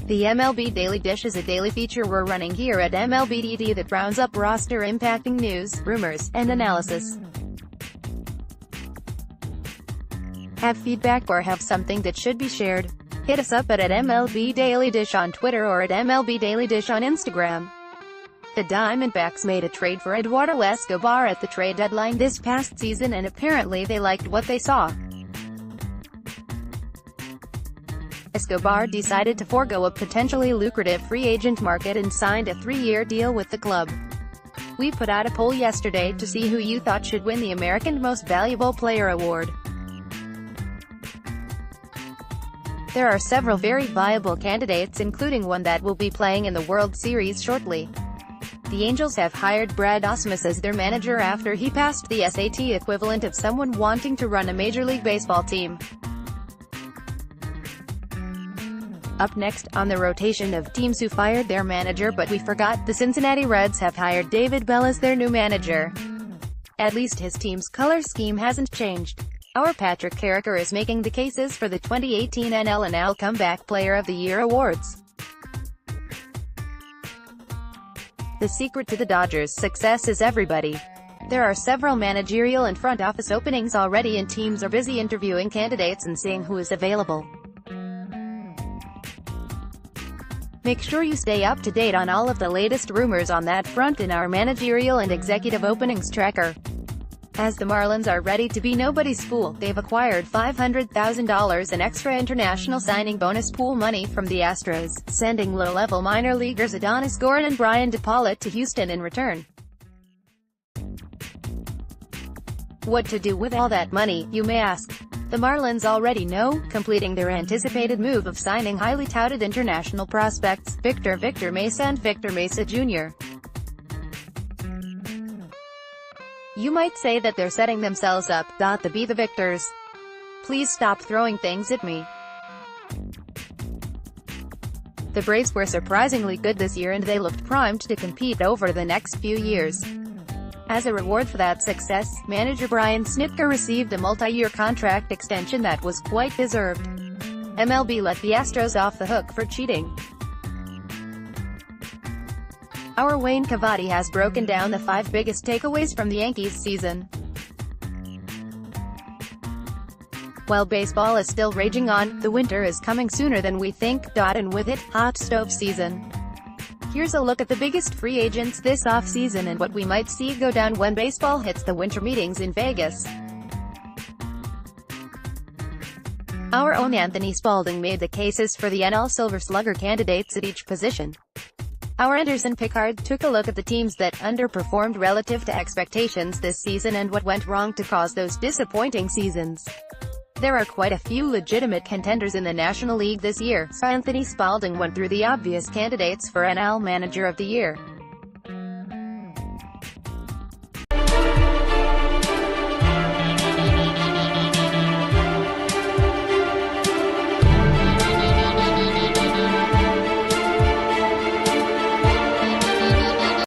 The MLB Daily Dish is a daily feature we're running here at MLB that rounds up roster-impacting news, rumors, and analysis. Have feedback or have something that should be shared? Hit us up at MLB Daily Dish on Twitter or at MLB Daily Dish on Instagram. The Diamondbacks made a trade for Eduardo Escobar at the trade deadline this past season, and apparently they liked what they saw. Escobar decided to forego a potentially lucrative free agent market and signed a 3-year deal with the club. We put out a poll yesterday to see who you thought should win the American Most Valuable Player award. There are several very viable candidates, including one that will be playing in the World Series shortly. The Angels have hired Brad Ausmus as their manager after he passed the SAT equivalent of someone wanting to run a Major League Baseball team. Up next, on the rotation of teams who fired their manager but we forgot, the Cincinnati Reds have hired David Bell as their new manager. At least his team's color scheme hasn't changed. Our Patrick Carricker is making the cases for the 2018 NL Comeback Player of the Year awards. The secret to the Dodgers' success is everybody. There are several managerial and front office openings already, and teams are busy interviewing candidates and seeing who is available. Make sure you stay up to date on all of the latest rumors on that front in our managerial and executive openings tracker. As the Marlins are ready to be nobody's fool, they've acquired $500,000 in extra international signing bonus pool money from the Astros, sending low-level minor leaguers Adonis Gordon and Brian DePaula to Houston in return. What to do with all that money, you may ask? The Marlins already know, completing their anticipated move of signing highly touted international prospects, Victor Mesa and Victor Mesa Jr. You might say that they're setting themselves up to be the victors. Please stop throwing things at me. The Braves were surprisingly good this year and they looked primed to compete over the next few years. As a reward for that success, manager Brian Snitker received a multi-year contract extension that was quite deserved. MLB let the Astros off the hook for cheating. Our Wayne Cavadi has broken down the 5 biggest takeaways from the Yankees season. While baseball is still raging on, the winter is coming sooner than we think, and with it, hot stove season. Here's a look at the biggest free agents this offseason and what we might see go down when baseball hits the winter meetings in Vegas. Our own Anthony Spalding made the cases for the NL Silver Slugger candidates at each position. Our Anderson Pickard took a look at the teams that underperformed relative to expectations this season and what went wrong to cause those disappointing seasons. There are quite a few legitimate contenders in the National League this year, so Anthony Spalding went through the obvious candidates for NL Manager of the Year.